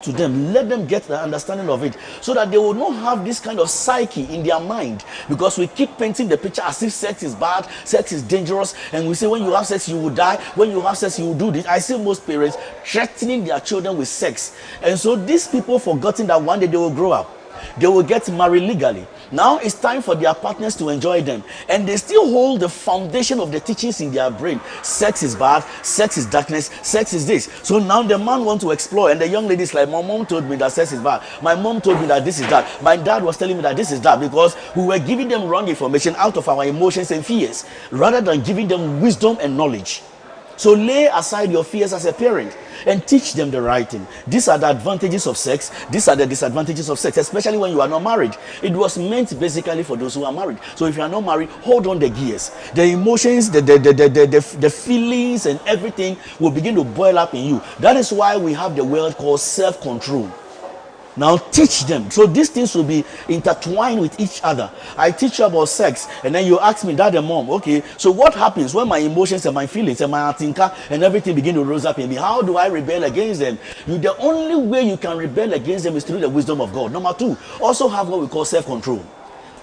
to them. Let them get the understanding of it so that they will not have this kind of psyche in their mind, because we keep painting the picture as if sex is bad, sex is dangerous, and we say when you have sex you will die, when you have sex you will do this. I see most parents threatening their children with sex, and so these people forgetting that one day they will grow up, they will get married legally. Now it's time for their partners to enjoy them, and they still hold the foundation of the teachings in their brain. Sex is bad, sex is darkness, sex is this. So now the man wants to explore, and the young lady is like, my mom told me that sex is bad, my mom told me that this is that, my dad was telling me that this is that, because we were giving them wrong information out of our emotions and fears rather than giving them wisdom and knowledge. So lay aside your fears as a parent and teach them the right thing. These are the advantages of sex. These are the disadvantages of sex, especially when you are not married. It was meant basically for those who are married. So if you are not married, hold on the gears. The emotions, the feelings and everything will begin to boil up in you. That is why we have the word called self-control. Now teach them. So these things will be intertwined with each other. I teach you about sex, and then you ask me, Dad and Mom, okay, so what happens when my emotions and my feelings and my atinka and everything begin to rise up in me? How do I rebel against them? The only way you can rebel against them is through the wisdom of God. Number two, also have what we call self-control.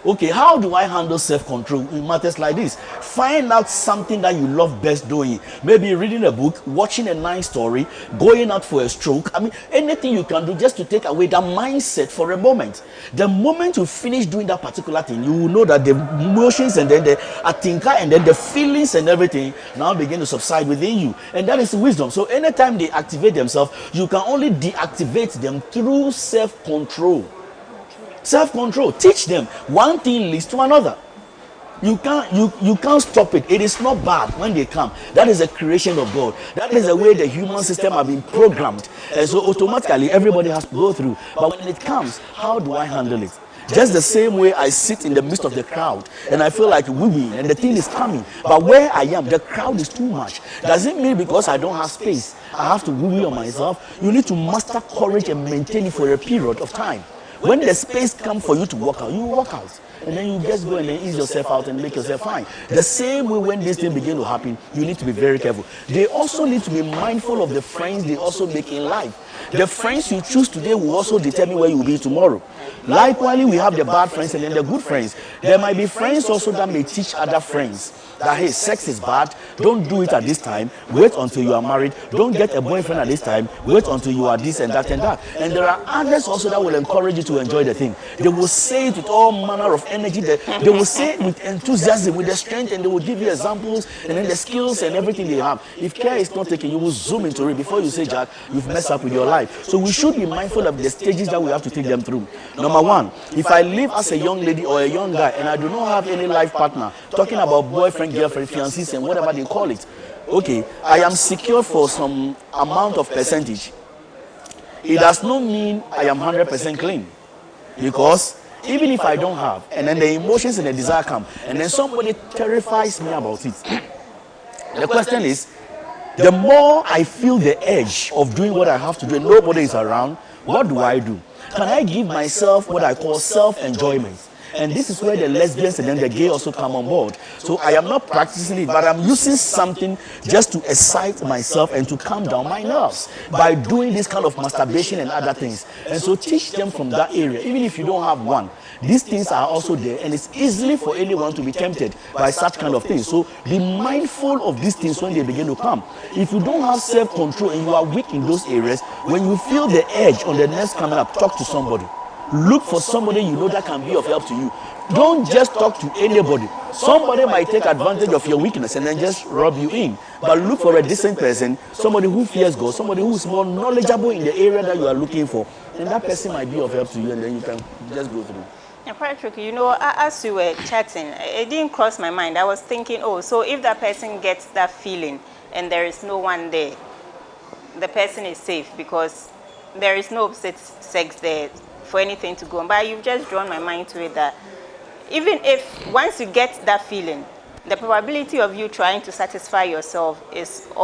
Okay, how do I handle self-control in matters like this? Find out something that you love best doing. Maybe reading a book, watching a nice story, going out for a stroke. I mean, anything you can do just to take away that mindset for a moment. The moment you finish doing that particular thing, you will know that the emotions and then the atinka and then the feelings and everything now begin to subside within you. And that is wisdom. So anytime they activate themselves, you can only deactivate them through self-control. Self-control. Teach them. One thing leads to another. You can't stop it. It is not bad when they come. That is a creation of God. That is the way the human system have been programmed, and so automatically everybody has to go through. But when it comes, how do I handle it? Just the same way I sit in the midst of the crowd and I feel like wooing and the thing is coming, but where I am the crowd is too much. Does it mean because I don't have space I have to woo on myself? You need to master courage and maintain it for a period of time. When the space comes for you to walk out, you walk out. And then you just go and then ease yourself out and make yourself fine. The same way when this thing begin to happen, you need to be very careful. They also need to be mindful of the friends they also make in life. The friends you choose today will also determine where you will be tomorrow. Likewise, we have the bad friends and then the good friends. There might be friends also that may teach other friends that, hey, sex is bad, don't do it at this time, wait until you are married, don't get a boyfriend at this time, wait until you are this and that and that. And there are others also that will encourage you to enjoy the thing. They will say it with all manner of energy, they will say it with enthusiasm, with the strength, and they will give you examples and then the skills and everything they have. If care is not taken, you will zoom into it before you say, Jack, you've messed up with your life. So we should be mindful of the stages that we have to take them through. Number one, if I live as a young lady or a young guy and I do not have any life partner, talking about boyfriend, girlfriend, fiancés and whatever they call it, okay, I am secure for some amount of percentage. It does not mean I am 100% clean, because even if I don't have, and then the emotions and the desire come, and then somebody terrifies me about it, the question is, the more I feel the edge of doing what I have to do and nobody is around, what do I do? Can I give myself what I call self-enjoyment? And this is where the lesbians and then the gay also come on board. So I am not practicing it, but I'm using something just to excite myself and to calm down my nerves by doing this kind of masturbation and other things. And so teach them from that area, even if you don't have one. These things are also there, and it's easily for anyone to be tempted by such kind of things. So be mindful of these things when they begin to come. If you don't have self-control and you are weak in those areas, when you feel the edge on the next coming up, talk to somebody. Look for somebody you know that can be of help to you. Don't just talk to anybody. Somebody might take advantage of your weakness and then just rub you in. But look for a decent person, somebody who fears God, somebody who is more knowledgeable in the area that you are looking for. And that person might be of help to you, and then you can just go through. Yeah, Patrick, you know, as you were chatting, it didn't cross my mind. I was thinking, oh, so if that person gets that feeling and there is no one there, the person is safe because there is no sex there for anything to go on. But you've just drawn my mind to it that even if once you get that feeling, the probability of you trying to satisfy yourself is also